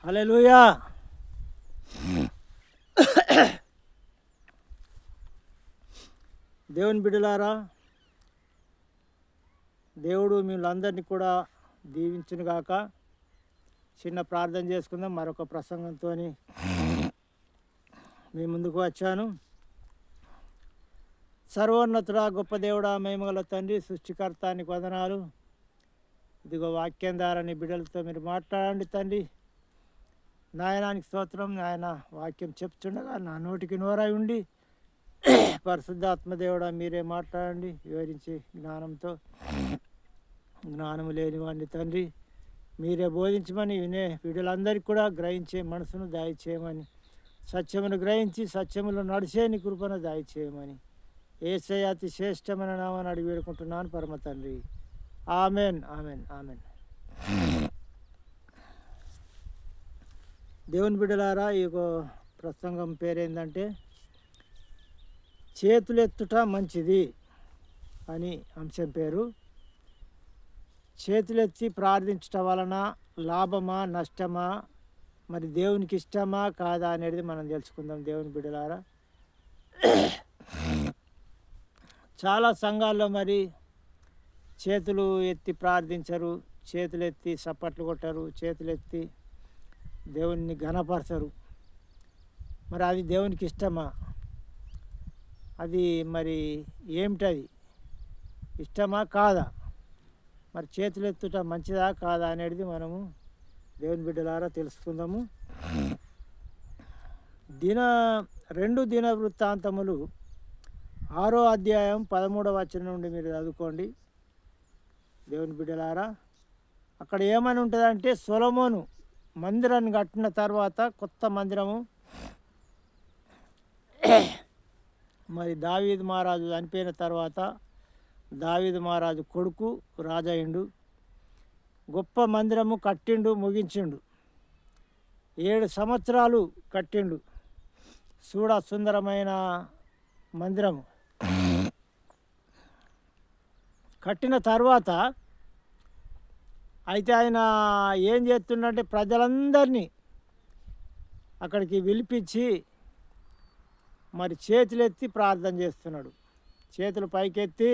హల్లెలూయా. దేవుని బిడ్డలారా, దేవుడు మిమ్మల్ని కూడా దీవించునుగాక. చిన్న ప్రార్థన చేసుకుందాం. మరొక ప్రసంగంతో మీ ముందుకు వచ్చాను. సర్వోన్నతుడా, గొప్ప దేవుడా, మహిమగల తండ్రి, సృష్టికర్త, నీకు వందనాలు. ఇదిగో వాక్యం ద్వారా నీ బిడ్డలతో మీరు మాట్లాడండి తండ్రి. నాయనానికి స్తోత్రం. నాయన వాక్యం చెప్తుండగా నా నోటికి నోరై ఉండి పరిశుద్ధాత్మ దేవుడా మీరే మాట్లాడండి. వివరించి జ్ఞానము లేనివాడిని తండ్రి మీరే బోధించమని, వినే వీళ్ళందరికీ కూడా గ్రహించే మనసును దయచేయమని, సత్యమును గ్రహించి సత్యములో నడిచే నీ కృపను దయచేయమని యేసయ్య అతి శ్రేష్టమైన నామని అడిగి వేడుకుంటున్నాను పరమ తండ్రి. Amen, amen, amen. దేవుని బిడ్డలారా, ఈ ప్రసంగం పేరేందంటే చేతులెత్తుట మంచిది అని అంశం పేరు. చేతులెత్తి ప్రార్థించటం వలన లాభమా నష్టమా, మరి దేవునికి ఇష్టమా కాదా అనేది మనం తెలుసుకుందాం. దేవుని బిడ్డలారా, చాలా సంఘాల్లో మరి చేతులు ఎత్తి ప్రార్థించరు, చేతులెత్తి చప్పట్లు కొట్టరు, చేతులెత్తి దేవుని ఘనపరచరు. మరి అది దేవునికి ఇష్టమా? అది మరి ఏమిటది? ఇష్టమా కాదా? మరి చేతులెత్తుట మంచిదా కాదా అనేది మనము దేవుని బిడ్డలారా తెలుసుకుందాము. 2 దినవృత్తాంతములు 6వ అధ్యాయం 13వ వచనం నుండి మీరు చదువుకోండి దేవుని బిడ్డలారా. అక్కడ ఏమని ఉంటుందంటే, సొలొమోను మందిరాన్ని కట్టిన తర్వాత, కొత్త మందిరము, మరి దావీదు మహారాజు చనిపోయిన తర్వాత దావీదు మహారాజు కొడుకు రాజయ్యుండు. గొప్ప మందిరము కట్టిండు, ముగించిండు. 7 సంవత్సరాలు కట్టిండు. చూడ సుందరమైన మందిరము కట్టిన తర్వాత అయితే ఆయన ఏం చేస్తుండంటే ప్రజలందరినీ అక్కడికి పిలిపించి మరి చేతులెత్తి ప్రార్థన చేస్తున్నాడు. చేతులు పైకెత్తి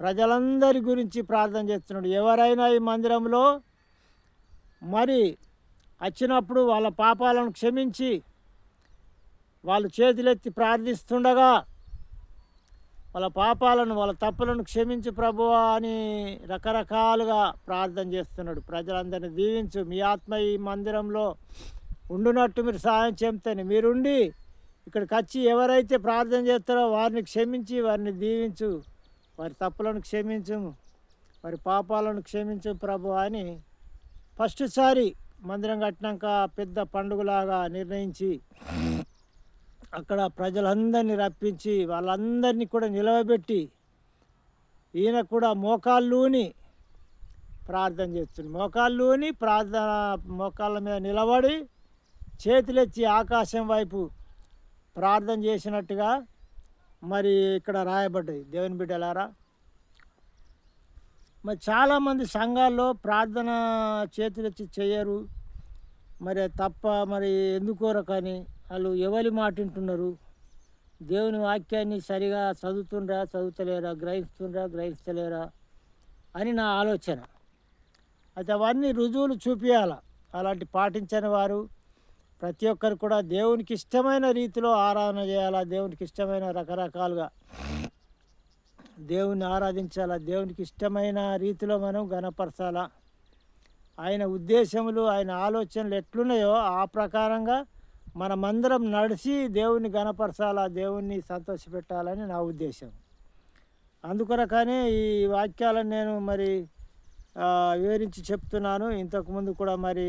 ప్రజలందరి గురించి ప్రార్థన చేస్తున్నాడు. ఎవరైనా ఈ మందిరంలో మరి వచ్చినప్పుడు వాళ్ళ పాపాలను క్షమించి వాళ్ళు చేతులెత్తి ప్రార్థిస్తుండగా వాళ్ళ పాపాలను, వాళ్ళ తప్పులను క్షమించు ప్రభువా అని రకరకాలుగా ప్రార్థన చేస్తున్నాడు. ప్రజలందరినీ దీవించు, మీ ఆత్మ ఈ మందిరంలో ఉండునట్టు మీరు సహాయం చేయంతని, మీరుండి ఇక్కడికి వచ్చి ఎవరైతే ప్రార్థన చేస్తారో వారిని క్షమించి వారిని దీవించు, వారి తప్పులను క్షమించు, వారి పాపాలను క్షమించు ప్రభు అని ఫస్ట్ సారి మందిరం కట్టినాక పెద్ద పండుగలాగా నిర్ణయించి అక్కడ ప్రజలందరినీ రప్పించి వాళ్ళందరినీ కూడా నిలవబెట్టి ఈయన కూడా మోకాళ్ళూని ప్రార్థన చేస్తుంది. మోకాళ్ళూని ప్రార్థన, మోకాళ్ళ మీద నిలబడి చేతులెత్తి ఆకాశం వైపు ప్రార్థన చేసినట్టుగా మరి ఇక్కడ రాయబడ్డది. దేవుని బిడ్డలారా, మరి చాలామంది సంఘాల్లో ప్రార్థన చేతులెత్తి చేయరు. మరి తప్ప మరి ఎందుకోరకని వాళ్ళు ఎవరి మాట వింటున్నారు, దేవుని వాక్యాన్ని సరిగా చదువుతలేరా, గ్రహిస్తలేరా అని నా ఆలోచన. అయితే అవన్నీ రుజువులు చూపించాలి. అలాంటి పాటించని వారు ప్రతి ఒక్కరు కూడా దేవునికి ఇష్టమైన రీతిలో ఆరాధన చేయాలా, దేవునికి ఇష్టమైన రకరకాలుగా దేవుని ఆరాధించాలా, దేవునికి ఇష్టమైన రీతిలో మనం ఘనపరచాలా. ఆయన ఉద్దేశములు, ఆయన ఆలోచనలు ఎట్లున్నాయో ఆ ప్రకారంగా మనమందరం నడిచి దేవుని ఘనపరచాలా, దేవుణ్ణి సంతోషపెట్టాలని నా ఉద్దేశం. అందుకొరకనే ఈ వాక్యాలను నేను మరి వివరించి చెప్తున్నాను. ఇంతకుముందు కూడా మరి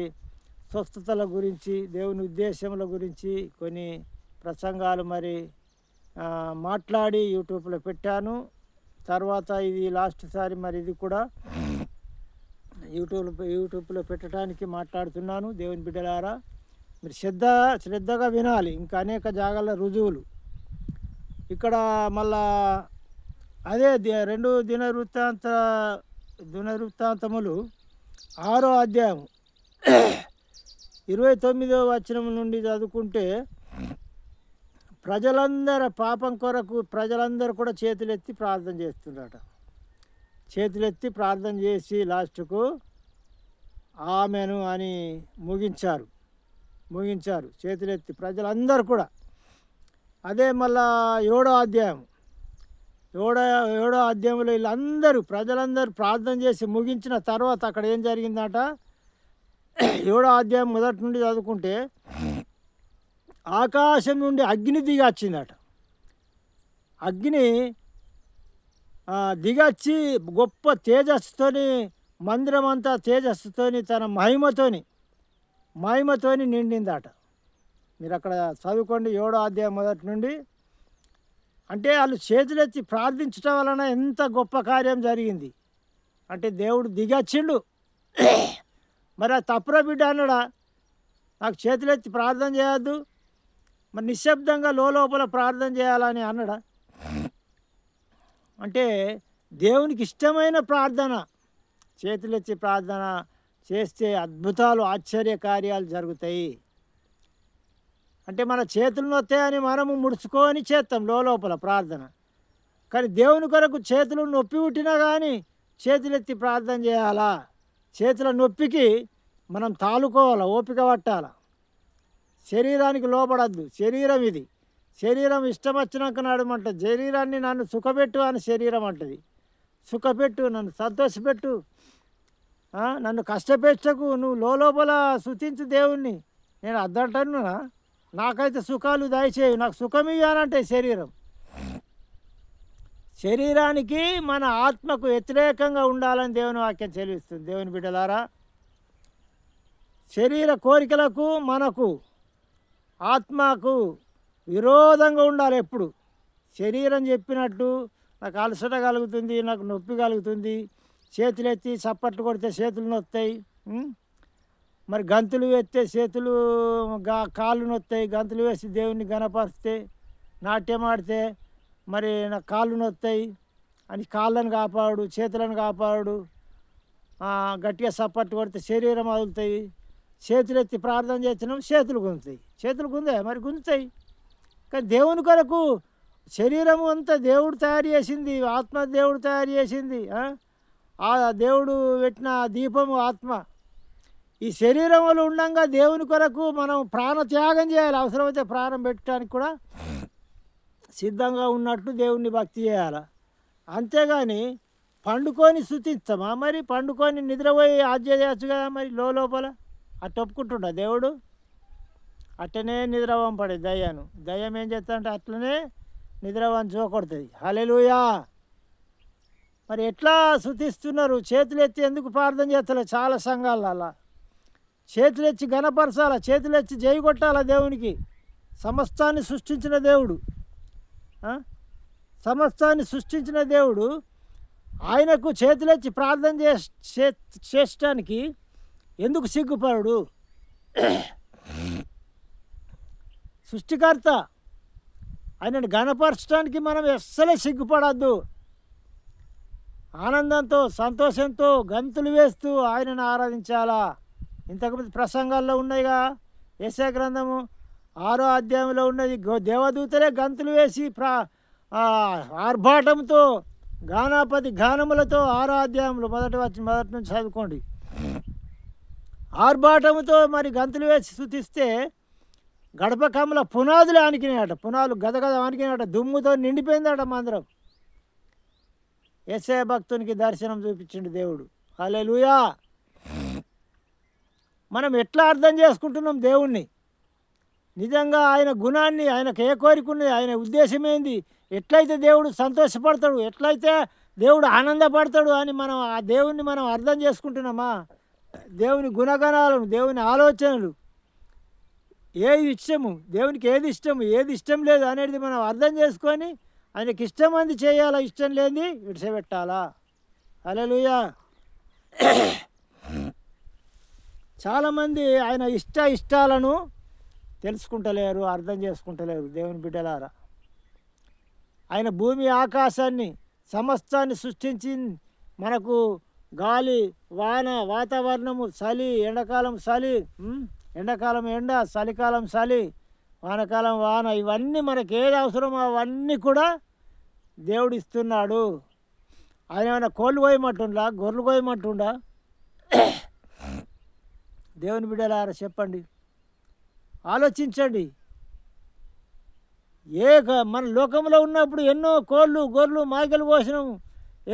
స్వస్థతల గురించి, దేవుని ఉద్దేశముల గురించి కొన్ని ప్రసంగాలు మరి మాట్లాడి యూట్యూబ్లో పెట్టాను. తర్వాత ఇది లాస్ట్ సారి మరి ఇది కూడా యూట్యూబ్లో పెట్టడానికి మాట్లాడుతున్నాను. దేవుని బిడ్డలారా, మీరు శ్రద్ధగా వినాలి. ఇంకా అనేక జాగాల రుజువులు ఇక్కడ మళ్ళా అదే 2 దినవృత్తాంతములు 6వ అధ్యాయం 29వ వచనం నుండి చదువుకుంటే, ప్రజలందరి పాపం కొరకు ప్రజలందరూ కూడా చేతులెత్తి ప్రార్థన చేస్తుండట. చేతులెత్తి ప్రార్థన చేసి లాస్ట్కు ఆమెను అని ముగించారు చేతులెత్తి ప్రజలందరూ కూడా. అదే మళ్ళా 7వ అధ్యాయం 7వ అధ్యాయంలో వీళ్ళందరూ ప్రజలందరూ ప్రార్థన చేసి ముగించిన తర్వాత అక్కడ ఏం జరిగిందట, 7వ అధ్యాయం మొదటి నుండి చదువుకుంటే, ఆకాశం నుండి అగ్ని దిగొచ్చిందట. అగ్ని దిగొచ్చి గొప్ప తేజస్సుతోని, మందిరం అంతా తేజస్సుతోని, తన మహిమతోని నిండిందట. మీరు అక్కడ చదువుకోండి 7వ అధ్యాయం మొదటి నుండి. అంటే వాళ్ళు చేతులెత్తి ప్రార్థించటం వలన ఎంత గొప్ప కార్యం జరిగింది అంటే దేవుడు దిగొచ్చిండు. మరి ఆ తప్పురా బిడ్డ అన్నాడా, నాకు చేతులెత్తి ప్రార్థన చేయొద్దు, మరి నిశ్శబ్దంగా లోపల ప్రార్థన చేయాలని అన్నాడా? అంటే దేవునికి ఇష్టమైన ప్రార్థన, చేతులెత్తి ప్రార్థన చేస్తే అద్భుతాలు ఆశ్చర్య కార్యాలు జరుగుతాయి. అంటే మన చేతులు నొత్తాయని మనము ముడుచుకొని చేస్తాం లోపల ప్రార్థన, కానీ దేవుని కొరకు చేతులు నొప్పి పుట్టినా కానీ చేతులెత్తి ప్రార్థన చేయాలా. చేతుల నొప్పికి మనం తాలుకోవాలా, ఓపిక పట్టాలా. శరీరానికి లోపడద్దు, శరీరం ఇది. శరీరం ఇష్టం వచ్చినాక నడమంటుంది. శరీరాన్ని నన్ను సుఖపెట్టు అని శరీరం అంటుంది. సుఖపెట్టు, నన్ను సంతోషపెట్టు, నన్ను కష్టపెట్టకు, నువ్వు లోపల స్తుతించు దేవుణ్ణి. నేను అద్దంటున్నా, నాకైతే సుఖాలు దయచేయి, నాకు సుఖం ఇవ్వాలంటే శరీరం. శరీరానికి మన ఆత్మకు వ్యతిరేకంగా ఉండాలని దేవుని వాక్యం చెల్లిస్తుంది. దేవుని బిడ్డలారా, శరీర కోరికలకు మనకు ఆత్మకు విరోధంగా ఉండాలి ఎప్పుడు. శరీరం చెప్పినట్టు నాకు అలసట కలుగుతుంది, నాకు నొప్పి కలుగుతుంది, చేతులెత్తి చప్పట్లు కొడితే చేతులు నొత్తాయి, మరి గంతులు వేస్తే చేతులు కాళ్ళు నొత్తాయి, గంతులు వేసి దేవుణ్ణి గణపరిస్తే నాట్యం ఆడితే మరి నా కాళ్ళు నొత్తాయి అని కాళ్ళను కాపాడు, చేతులను కాపాడు, గట్టిగా చప్పట్లు కొడితే శరీరం వదులుతాయి. చేతులెత్తి ప్రార్థన చేసినాం, చేతులు గుంజుతాయి. చేతులు గుంజే మరి గుంజుతాయి. కానీ దేవుని కొరకు శరీరం అంతా దేవుడు తయారు చేసింది, ఆత్మ దేవుడు తయారు చేసింది. ఆ దేవుడు పెట్టిన దీపము ఆత్మ. ఈ శరీరంలో ఉండగా దేవుని కొరకు మనం ప్రాణత్యాగం చేయాలి. అవసరమైతే ప్రాణం పెట్టడానికి కూడా సిద్ధంగా ఉన్నట్టు దేవుణ్ణి భక్తి చేయాలి. అంతేగాని పండుకొని స్తుతిస్తామా? మరి పండుకొని నిద్రపోయి ఆజ్ఞ చేయొచ్చు కదా. మరి లోపల అట్ట ఒప్పుకుంటుండా దేవుడు? అట్టనే నిద్రవంపడే దయ్యాను. దయ్యం ఏం చేస్తుందంటే అట్లనే నిద్రవాన్ని చూకొడుతుంది. హల్లెలూయా. మరి ఎట్లా స్తుతిస్తున్నారు? చేతులెత్తి ఎందుకు ప్రార్థన చేస్తలేదు? చాలా సంఘాలు అలా చేతులెత్తి గణపరచాల, చేతులెత్తి జై కొట్టాల దేవునికి. సమస్తాన్ని సృష్టించిన దేవుడు, సమస్తాన్ని సృష్టించిన దేవుడు ఆయనకు చేతులెత్తి ప్రార్థన చేయడానికి ఎందుకు సిగ్గుపడు? సృష్టికర్త ఆయనను గణపరచడానికి మనం అస్సలే సిగ్గుపడద్దు. ఆనందంతో సంతోషంతో గంతులు వేస్తూ ఆయనను ఆరాధించాలా. ఇంతకుముందు ప్రసంగాల్లో ఉన్నాయిగా, యెషయా గ్రంథము 6వ అధ్యాయంలో ఉన్నది. దేవదూతలే గంతులు వేసి ఆర్భాటంతో గానాపతి గానములతో 6వ అధ్యాయంలో మొదటి నుంచి చదువుకోండి. ఆర్భాటముతో మరి గంతులు వేసి స్తుతిస్తే గడప కమ్మల పునాదులు ఆనికినాయట. పునాదులు గదగద ఆనికినాయట. దుమ్ముతో నిండిపోయిందట మందిరం. యెషయా భక్తునికి దర్శనం చూపించిండు దేవుడు. హల్లెలూయా. మనం ఎట్లా అర్థం చేసుకుంటున్నాం దేవుణ్ణి? నిజంగా ఆయన గుణాన్ని, ఆయనకు ఏ కోరిక ఉన్నది, ఆయన ఉద్దేశం ఏంది, ఎట్లయితే దేవుడు సంతోషపడతాడు, ఎట్లయితే దేవుడు ఆనందపడతాడు అని మనం ఆ దేవుణ్ణి మనం అర్థం చేసుకుంటున్నామా? దేవుని గుణగణాలను, దేవుని ఆలోచనలు, ఏది ఇష్టము, దేవునికి ఏది ఇష్టము, ఏది ఇష్టం లేదు అనేది మనం అర్థం చేసుకొని ఆయనకి ఇష్టమంది చేయాలా, ఇష్టం లేని విడిచిపెట్టాలా. హల్లెలూయా. చాలామంది ఆయన ఇష్టాలను తెలుసుకుంటలేరు, అర్థం చేసుకుంటలేరు. దేవుని బిడ్డలారా, ఆయన భూమి ఆకాశాన్ని సమస్తాన్ని సృష్టించి మనకు గాలి వాన వాతావరణము, చలి, ఎండాకాలం చలి, ఎండాకాలం ఎండ, చలికాలం చలి, వానకాలం వాన, ఇవన్నీ మనకి ఏది అవసరమో అవన్నీ కూడా దేవుడు ఇస్తున్నాడు. ఆయన ఏమైనా కోళ్ళు కోయమంటుండా, గొర్రెలు కోయమంటుండా? దేవుని బిడ్డలారా చెప్పండి, ఆలోచించండి. మన లోకంలో ఉన్నప్పుడు ఎన్నో కోళ్ళు గొర్రెలు మాయకలు కోసినాము,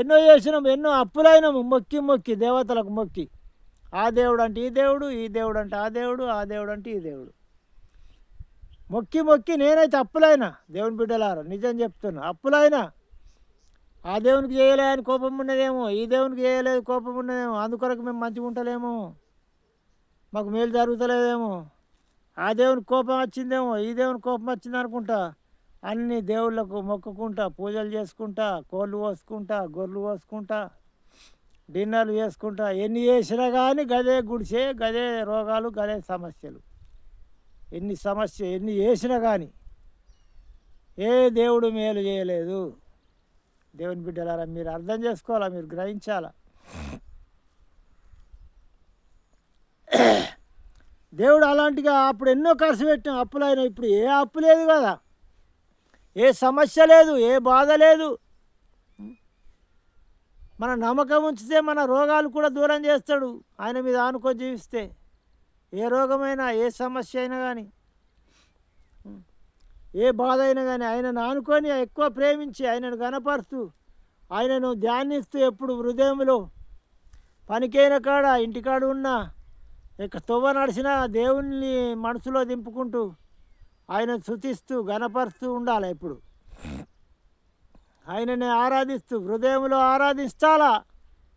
ఎన్నో చేసినాము, ఎన్నో అప్పులైనాము మొక్కి మొక్కి, దేవతలకు మొక్కి. ఆ దేవుడు అంటే ఈ దేవుడు, ఈ దేవుడు అంటే ఆ దేవుడు, ఆ దేవుడు అంటే ఈ దేవుడు. మొక్కి మొక్కి నేనైతే అప్పులైనా, దేవుని బిడ్డలారా నిజం చెప్తున్నా, అప్పులైనా. ఆ దేవునికి చేయలే అని కోపం ఉన్నదేమో, ఈ దేవునికి చేయలేదు కోపం ఉన్నదేమో, అందుకొరకు మేము మంచిగా ఉంటలేమో, మాకు మేలు జరుగుతలేదేమో, ఆ దేవునికి కోపం వచ్చిందేమో, ఈ దేవునికి కోపం వచ్చింది అనుకుంటా అన్ని దేవుళ్ళకు మొక్కుకుంటా, పూజలు చేసుకుంటా, కోళ్ళు కోసుకుంటా, గొర్రెలు కోసుకుంటా, డిన్నర్లు చేసుకుంటా, ఎన్ని చేసినా కానీ గదే గుడిసే, గదే రోగాలు, గదే సమస్యలు. ఎన్ని చేసినా కానీ ఏ దేవుడు మేలు చేయలేదు. దేవుని బిడ్డలారా మీరు అర్థం చేసుకోవాలా, మీరు గ్రహించాలా. దేవుడు అలాంటిగా అప్పుడు ఎన్నో ఖర్చు పెట్టిన అప్పులైనా, ఇప్పుడు ఏ అప్పు లేదు కదా, ఏ సమస్య లేదు, ఏ బాధ లేదు. మన నమ్మకం ఉంచితే మన రోగాలు కూడా దూరం చేస్తాడు, ఆయన మీద ఆనుకొని జీవిస్తే. ఏ రోగమైనా, ఏ సమస్య అయినా కానీ, ఏ బాధ అయినా కానీ ఆయనను ఆనుకొని ఎక్కువ ప్రేమించి ఆయనను గనపరుస్తూ, ఆయనను ధ్యానిస్తూ, ఎప్పుడు హృదయంలో పనికైన కాడ, ఇంటికాడ ఉన్నా, ఇక తొవ్వ నడిచినా దేవుణ్ణి మనసులో దింపుకుంటూ ఆయన స్తుతిస్తూ గనపరుస్తూ ఉండాలి. ఎప్పుడు ఆయనని ఆరాధిస్తూ హృదయంలో ఆరాధించాలా.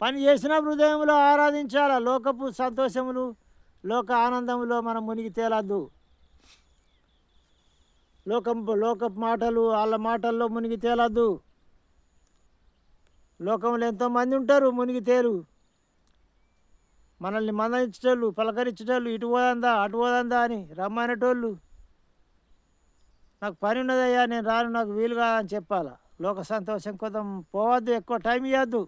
పని చేసిన హృదయంలో ఆరాధించాలా. లోకపు సంతోషములు, లోక ఆనందములో మనం మునిగి తేలద్దు. లోకపు మాటలు, వాళ్ళ మాటల్లో మునిగి తేలద్దు. లోకంలో ఎంతోమంది ఉంటారు మునిగి తేలు, మనల్ని మందలించేటోళ్ళు, పలకరించేటోళ్ళు, ఇటు పోదందా అటు పోదందా అని రమ్మనేటోళ్ళు. నాకు పని ఉన్నదయ్యా నేను రాను, నాకు వీలు కాదని చెప్పాలా. లోక సంతోషం కోసం పోవద్దు, ఎక్కువ టైం ఇవ్వద్దు.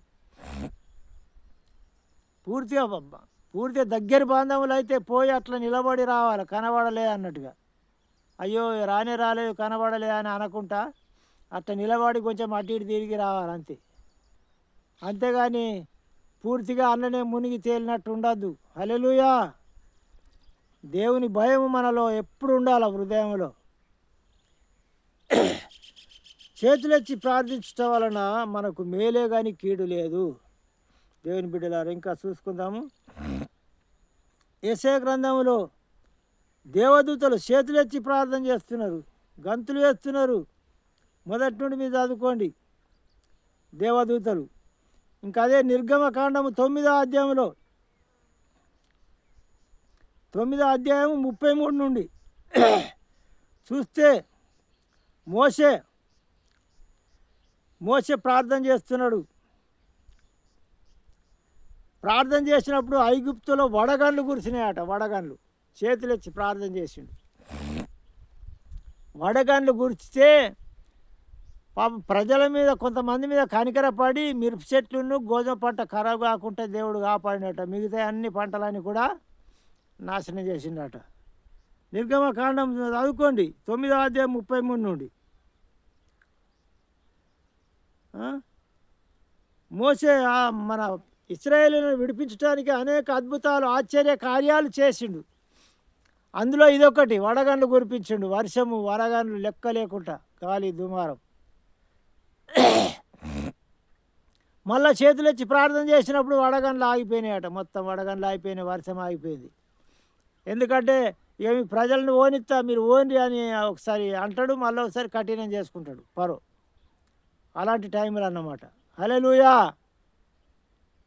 పూర్తిగా దగ్గర బాంధవులు అయితే పోయి అట్లా నిలబడి రావాలి, కనబడలే అన్నట్టుగా. అయ్యో రాలేదు కనబడలే అని అనకుండా అట్లా నిలబడి కొంచెం అటు ఇటు తిరిగి రావాలి అంతే. అంతేగాని పూర్తిగా అన్ననే మునిగి తేలినట్టు ఉండద్దు. హల్లెలూయా. దేవుని భయం మనలో ఎప్పుడు ఉండాలి హృదయంలో. చేతులెత్తి ప్రార్థించడం వలన మనకు మేలే కానీ కీడు లేదు. దేవుని బిడ్డలారా ఇంకా చూసుకుందాము. యెషయా గ్రంథంలో దేవదూతలు చేతులెత్తి ప్రార్థన చేస్తున్నారు, గంతులు వేస్తున్నారు. మొదటి నుండి మీరు చదువుకోండి దేవదూతలు. ఇంకా అదే నిర్గమకాండము 9వ అధ్యాయంలో 9వ అధ్యాయం 33 నుండి చూస్తే మోషే ప్రార్థన చేస్తున్నాడు. ప్రార్థన చేసినప్పుడు ఐగుప్తులో వడగండ్లు కురిసినాయట. వడగండ్లు చేతులెచ్చి ప్రార్థన చేసిండు. వడగండ్లు కురిస్తే పాపం ప్రజల మీద, కొంతమంది మీద కనికరపడి మిరప చెట్లను గోధుమ పంట ఖరాబ్ కాకుండా దేవుడు కాపాడినట. మిగతా అన్ని పంటలని కూడా నాశనం చేసిండట. నిర్గమకాండం చదువుకోండి 9వ అధ్యాయం 33 నుండి. మోషే మన ఇశ్రాయేలును విడిపించడానికి అనేక అద్భుతాలు, ఆశ్చర్య కార్యాలు చేసిండు. అందులో ఇదొకటి, వడగండ్లు కురిపించిండు. వర్షము, వడగండ్లు లెక్క లేకుండా, గాలి దుమారం. మళ్ళీ చేతులెచ్చి ప్రార్థన చేసినప్పుడు వడగండ్లు ఆగిపోయినాయట. మొత్తం వడగండ్లు ఆగిపోయినాయి, వర్షం ఆగిపోయింది. ఎందుకంటే ఏమి ప్రజలను ఓనిస్తా, మీరు ఓన్రి అని ఒకసారి అంటాడు, మళ్ళీ ఒకసారి కఠినం చేసుకుంటాడు పరో. అలాంటి టైంలో అన్నమాట. హల్లెలూయా.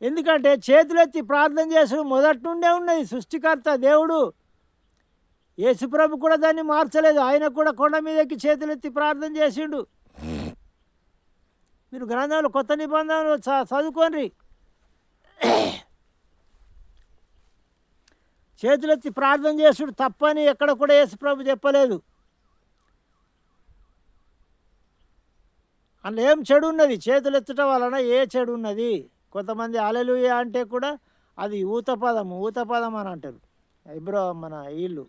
ఎందుకంటే చేతులెత్తి ప్రార్థన చేసుడు మొదటి నుండే ఉన్నది. సృష్టికర్త దేవుడు యేసుప్రభు కూడా దాన్ని మార్చలేదు. ఆయన కూడా కొండ మీదకి చేతులెత్తి ప్రార్థన చేసిండు. మీరు గ్రంథంలో కొత్త నిబంధనలు చదువుకోండి. చేతులెత్తి ప్రార్థన చేసుడు తప్పని ఎక్కడ కూడా యేసుప్రభు చెప్పలేదు. అందులో ఏం చెడు ఉన్నది? చేతులెత్తటం వలన ఏ చెడు ఉన్నది? కొంతమంది హల్లెలూయా అంటే కూడా అది ఊత పదం అని అంటారు. మన వీళ్ళు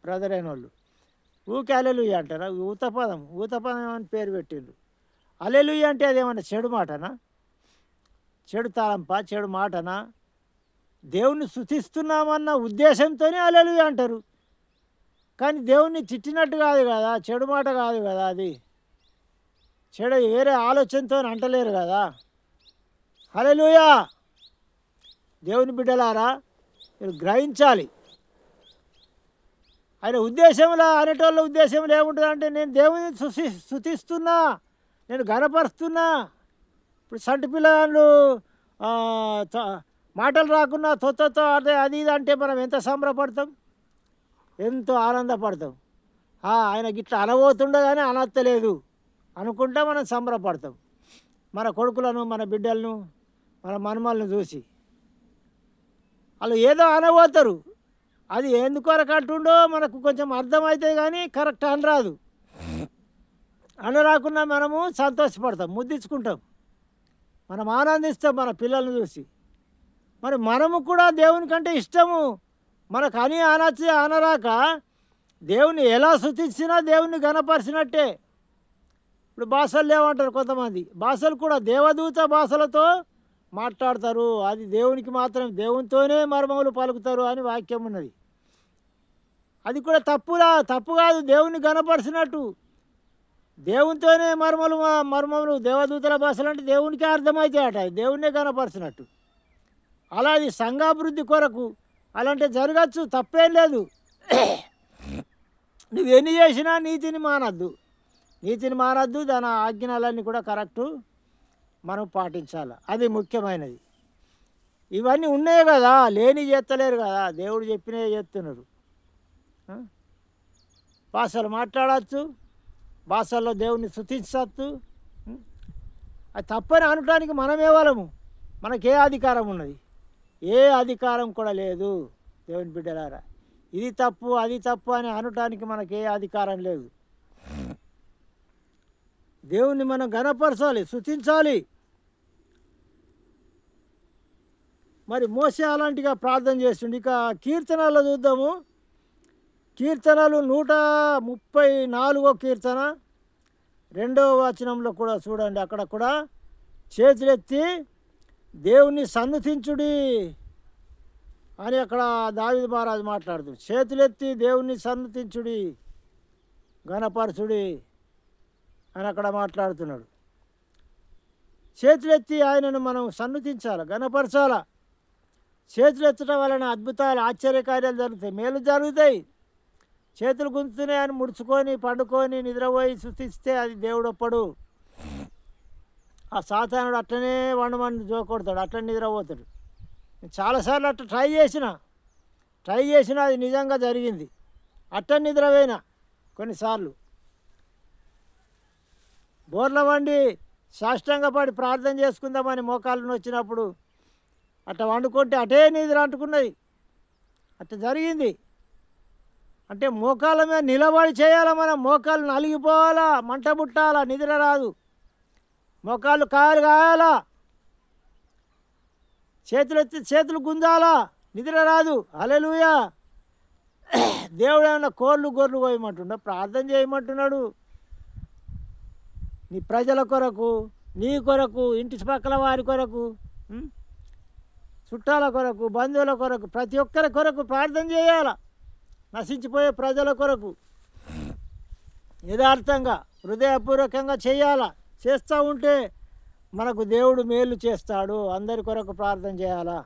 బ్రదర్ అయిన వాళ్ళు ఊకే అలెలుయ్య అంటారా? ఊతపదం అని పేరు పెట్టిండు. అలెలుయ్య అంటే అదేమన్నా చెడు మాటనా? చెడు తలంపా, చెడు మాటనా? దేవుణ్ణి స్తుతిస్తున్నామన్న ఉద్దేశంతోనే హల్లెలూయా అంటారు. కానీ దేవుణ్ణి తిట్టినట్టు కాదు కదా, చెడు మాట కాదు కదా అది. చెడు వేరే ఆలోచనతో అంటలేరు కదా. హల్లెలూయా! దేవుని బిడ్డలారా, మీరు గ్రహించాలి. ఆయన ఉద్దేశంలో అనేటోళ్ళ ఉద్దేశంలో ఏముంటుందంటే, నేను దేవుని స్తుతిస్తున్నా, నేను గనపరుస్తున్నా. ఇప్పుడు సంటి పిల్లలు మాటలు రాకున్నా తొత్తతో అదే అది ఇది అంటే మనం ఎంత సంబరపడతాం, ఎంతో ఆనందపడతాం. ఆయన గిట్లా అనబోతుండగానే అనత్తలేదు అనుకుంటా మనం సంబరపడతాం. మన కొడుకులను, మన బిడ్డలను, మన మనమలను చూసి వాళ్ళు ఏదో అనబోతారు. అది ఎందుకొరకు అంటుండో మనకు కొంచెం అర్థమవుతాయి, కానీ కరెక్ట్ అనరాదు. అనరాకున్నా మనము సంతోషపడతాం, ముద్దించుకుంటాం, మనం ఆనందిస్తాం మన పిల్లల్ని చూసి. మరి మనము కూడా దేవుని కంటే ఇష్టము మనకు అని అనరాక దేవుని ఎలా స్తుతించినా దేవుని గణపరిచినట్టే. ఇప్పుడు భాషలు లేవంటారు కొంతమంది. భాషలు కూడా దేవదూత భాషలతో మాట్లాడతారు. అది దేవునికి మాత్రం, దేవునితోనే మర్మములు పలుకుతారు అని వాక్యం ఉన్నది. అది కూడా తప్పు కాదు. దేవుని గణపరిచినట్టు దేవునితోనే మర్మములు దేవదూతల భాషలు అంటే దేవునికే అర్థమవుతాయట, దేవుణ్ణే గణపరిచినట్టు. అలా అది సంఘాభివృద్ధి కొరకు అలాంటి జరగచ్చు, తప్పేం లేదు. నువ్వు ఎన్ని చేసినా నీతిని మానద్దు. దాని ఆజ్ఞలన్నీ కూడా కరెక్టు మనం పాటించాలి. అది ముఖ్యమైనది. ఇవన్నీ ఉన్నాయి కదా, లేని చేస్తలేరు కదా, దేవుడు చెప్పినవి చేస్తున్నారు. భాషలు మాట్లాడచ్చు, భాషల్లో దేవుణ్ణి స్తుతించచ్చు. అది తప్పని అనటానికి మనమే వాళ్ళము, మనకే అధికారం ఉన్నది? ఏ అధికారం కూడా లేదు. దేవుని బిడ్డలారా, ఇది తప్పు అది తప్పు అని అనటానికి మనకే అధికారం లేదు. దేవుణ్ణి మనం ఘనపరచాలి, స్తుతించాలి. మరి మోసే అలాంటిగా ప్రార్థన చేస్తుండే. ఇక కీర్తనలో చూద్దాము. కీర్తనలు 134 కీర్తన 2వ వచనంలో కూడా చూడండి. అక్కడ కూడా చేతులెత్తి దేవుణ్ణి సన్నుతించుడి అని అక్కడ దావీదు మహారాజు మాట్లాడుతుంది. చేతులెత్తి దేవుణ్ణి సన్నుతించుడి, ఘనపరచుడి అని అక్కడ మాట్లాడుతున్నాడు. చేతులెత్తి ఆయనను మనం సన్నుతించాలి, ఘనపరచాల. చేతులు ఎత్తడం వలన అద్భుతాలు, ఆశ్చర్యకార్యాలు జరుగుతాయి, మేలు జరుగుతాయి. చేతులు గుంజుతున్నాయని ముడుచుకొని పండుకొని నిద్రపోయి స్తుతిస్తే అది దేవుడొప్పడు. ఆ సాతానుడు అట్లనే వండమని జోకొడతాడు, అట్లనే నిద్రపోతాడు. చాలాసార్లు అట్లా ట్రై చేసినా అది నిజంగా జరిగింది. అట్ట నిద్రపోయినా కొన్నిసార్లు బోర్ల వండి సాష్టాంగపడి ప్రార్థన చేసుకుందామని మోకాళ్ళను వచ్చినప్పుడు అట్లా వండుకుంటే అటే నిద్ర అంటుకున్నది. అట్లా జరిగింది. అంటే మోకాళ్ళ మీద నిలబడి చేయాలా, మనం మోకాళ్ళు నలిగిపోవాలా, మంట ముట్టాలా, నిద్ర రాదు. మోకాళ్ళు కాయాలా, చేతులు గుంజాలా, నిద్ర రాదు. హల్లెలూయా! దేవుడు ఏమన్నా కోళ్ళు గొర్రెలు కోయమంటున్నా, ప్రార్థన చేయమంటున్నాడు. నీ ప్రజల కొరకు, నీ కొరకు, ఇంటి పక్కల వారి కొరకు, చుట్టాల కొరకు, బంధువుల కొరకు, ప్రతి ఒక్కరి కొరకు ప్రార్థన చేయాల. నశించిపోయే ప్రజల కొరకు యథార్థంగా హృదయపూర్వకంగా చేయాలా. చేస్తూ ఉంటే మనకు దేవుడు మేలు చేస్తాడు. అందరి కొరకు ప్రార్థన చేయాలా.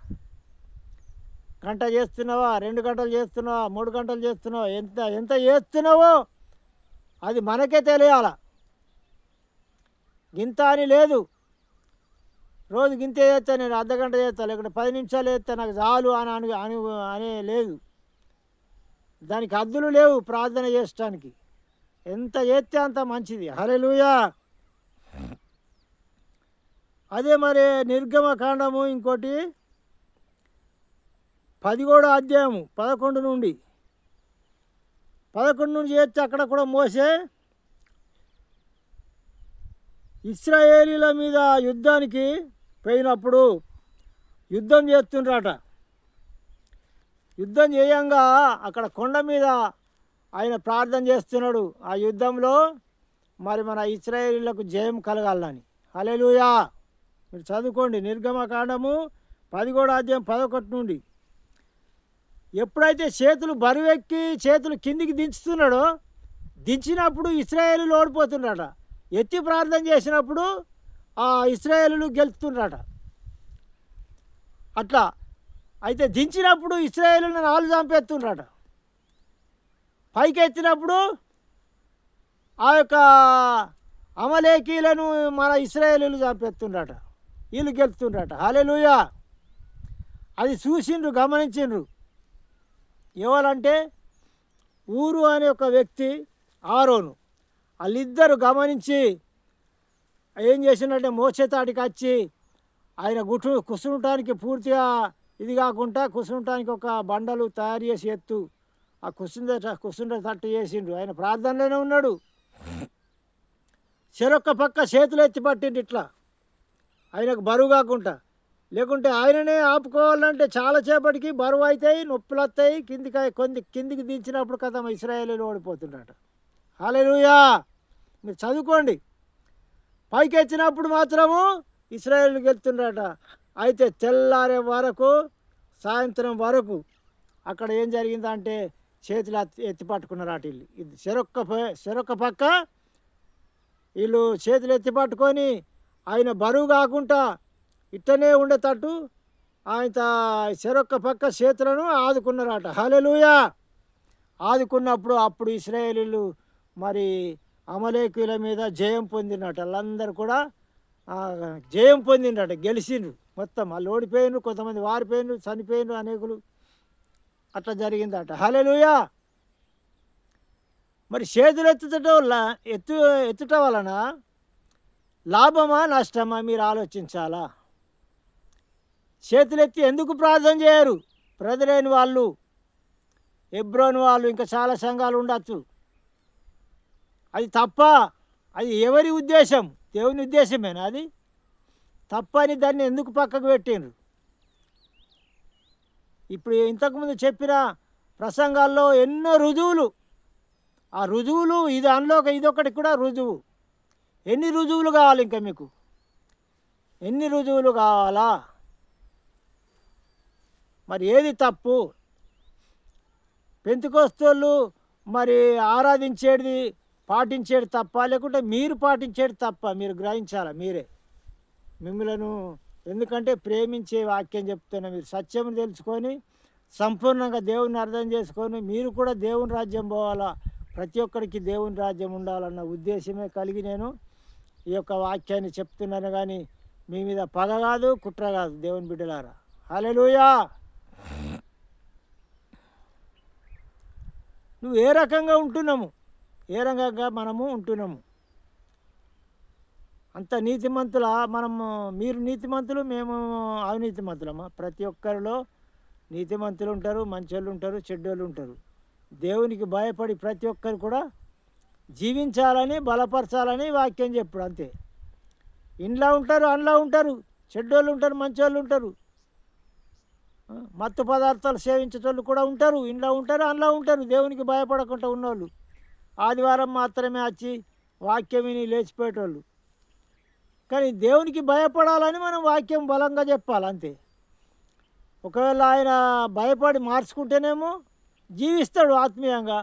గంట చేస్తున్నావా, 2 గంటలు చేస్తున్నావా, 3 గంటలు చేస్తున్నావా, ఎంత చేస్తున్నావో అది మనకే తెలియాల. గింత అని లేదు. రోజు గింతే చేస్తా, నేను అర్ధగంట చేస్తా, లేకుంటే 10 నిమిషాలు చేస్తా, నాకు చాలు అనే లేదు. దానికి హద్దులు లేవు ప్రార్థన చేయడానికి. ఎంత చేస్తే అంత మంచిది. హల్లెలూయా! అదే మరి నిర్గమకాండము ఇంకోటి 17వ అధ్యాయము 11 నుండి చేస్తే అక్కడ కూడా మోసే ఇశ్రాయేలీల మీద యుద్ధానికి పోయినప్పుడు యుద్ధం చేస్తుండ్రట. యుద్ధం చేయంగా అక్కడ కొండ మీద ఆయన ప్రార్థన చేస్తున్నాడు. ఆ యుద్ధంలో మరి మన ఇశ్రాయేలీయులకు జయం కలగాలని. హల్లెలూయా. మీరు చదువుకోండి నిర్గమకాండము 11వ అధ్యాయం 11 నుండి. ఎప్పుడైతే చేతులు బరువెక్కి చేతులు కిందికి దించుతున్నాడో, దించినప్పుడు ఇశ్రాయేలీయులు ఓడిపోతున్నారట. ఎత్తి ప్రార్థన చేసినప్పుడు ఆ ఇశ్రాయేలీయులు గెలుస్తున్నారట. అట్లా అయితే దించినప్పుడు ఇశ్రాయేలీయులను నాలు చంపేస్తున్నారట. పైకి ఎత్తినప్పుడు ఆ యొక్క అమలేకీలను మన ఇశ్రాయేలీయులు చంపేస్తున్నారట. వీళ్ళు గెలుస్తున్నారట. హల్లెలూయా. అది చూసిండ్రు, గమనించిండ్రు. ఎవరంటే ఊరు అనే ఒక వ్యక్తి, ఆరోను. వాళ్ళిద్దరు గమనించి ఏం చేసినట్టే మోసే తాటికి వచ్చి ఆయన కుసునటానికి పూర్తిగా ఇది కాకుండా కుసునటానికి ఒక బండలు తయారు చేసి ఎత్తు ఆ కుసుండ తట్టు చేసిండు. ఆయన ప్రార్థనలోనే ఉన్నాడు. చెరొక్క పక్క చేతులు ఎత్తి పట్టిండు ఇట్లా, ఆయనకు బరువు కాకుండా. లేకుంటే ఆయననే ఆపుకోవాలంటే చాలా చేపటికి బరువు అవుతాయి, నొప్పులు వస్తాయి. కిందికి దించినప్పుడు కథ ఇశ్రాయేలీయులు ఓడిపోతుండట. హల్లెలూయా. మీరు చదువుకోండి. పైకి ఎత్తినప్పుడు మాత్రము ఇశ్రాయేలీయులు గెలుతుండట. అయితే తెల్లారే వరకు, సాయంత్రం వరకు అక్కడ ఏం జరిగిందంటే చేతులు ఎత్తి పట్టుకున్నారు అటు వీళ్ళు. ఇది చెరొక్క పక్క వీళ్ళు చేతులు ఎత్తి పట్టుకొని ఆయన బరువు కాకుండా ఇట్టనే ఉండేటట్టు ఆయన చెరొక్క పక్క చేతులను ఆదుకున్నారట. హల్లెలూయా. ఆదుకున్నప్పుడు అప్పుడు ఇశ్రాయేలీయులు మరి అమలేకీయుల మీద జయం పొందినట. వాళ్ళందరూ కూడా జయం పొందిండట, గెలిచిండ్రు. మొత్తం వాళ్ళు ఓడిపోయినారు, కొంతమంది వారిపోయినారు, చనిపోయినారు అనేకులు. అట్లా జరిగిందట. హల్లెలూయా. మరి చేతులు ఎత్తుట వలన లాభమా నష్టమా మీరు ఆలోచించాలా. చేతులెత్తి ఎందుకు ప్రార్థన చేయరు? ప్రజలేని వాళ్ళు, హెబ్రోను వాళ్ళు, ఇంకా చాలా సంఘాలు ఉండొచ్చు. అది తప్ప? అది ఎవరి ఉద్దేశం? దేవుని ఉద్దేశమేనా అది? తప్పని దాన్ని ఎందుకు పక్కకు పెట్టిండ్రు? ఇప్పుడు ఇంతకుముందు చెప్పిన ప్రసంగాల్లో ఎన్నో రుజువులు, ఆ రుజువులు ఇది అందులో ఇదొకటి కూడా రుజువు. ఎన్ని రుజువులు కావాలి ఇంకా మీకు? ఎన్ని రుజువులు కావాలా? మరి ఏది తప్పు? పెంతెకొస్తోళ్ళు మరి ఆరాధించేది పాటించేది తప్ప, లేకుంటే మీరు పాటించేది తప్ప? మీరు గ్రహించాలా మీరే మిమ్మలను. ఎందుకంటే ప్రేమించే వాక్యం చెప్తున్నా. మీరు సత్యం తెలుసుకొని సంపూర్ణంగా దేవుని అర్థం చేసుకొని మీరు కూడా దేవుని రాజ్యం పోవాలా, ప్రతి ఒక్కరికి దేవుని రాజ్యం ఉండాలన్న ఉద్దేశమే కలిగి నేను ఈ యొక్క వాక్యాన్ని చెప్తున్నాను. కానీ మీ మీద పగ కాదు, కుట్ర కాదు. దేవుని బిడ్డలారా, హల్లెలూయా. నువ్వు ఏ రకంగా ఉంటున్నాము, ఏ రకంగా మనము ఉంటున్నాము? అంత నీతిమంతుల మనము? మీరు నీతిమంతులు, మేము అవినీతిమంతులమా? ప్రతి ఒక్కరిలో నీతిమంతులు ఉంటారు, మంచోళ్ళు ఉంటారు, చెడ్డోళ్ళు ఉంటారు. దేవునికి భయపడి ప్రతి ఒక్కరు కూడా జీవించాలని, బలపరచాలని వాక్యం చెప్పుడు అంతే. ఇంట్లో ఉంటారు, అందులో ఉంటారు, చెడ్డోళ్ళు ఉంటారు, మంచోళ్ళు ఉంటారు, మత్తు పదార్థాలు సేవించేటోళ్ళు కూడా ఉంటారు, ఇంట్లో ఉంటారు, అందులో ఉంటారు. దేవునికి భయపడకుండా ఉన్నోళ్ళు ఆదివారం మాత్రమే వచ్చి వాక్యం విని లేచిపోయేటోళ్ళు. కానీ దేవునికి భయపడాలని మనం వాక్యం బలంగా చెప్పాలి అంతే. ఒకవేళ ఆయన భయపడి మార్చుకుంటేనేమో జీవిస్తాడు ఆత్మీయంగా,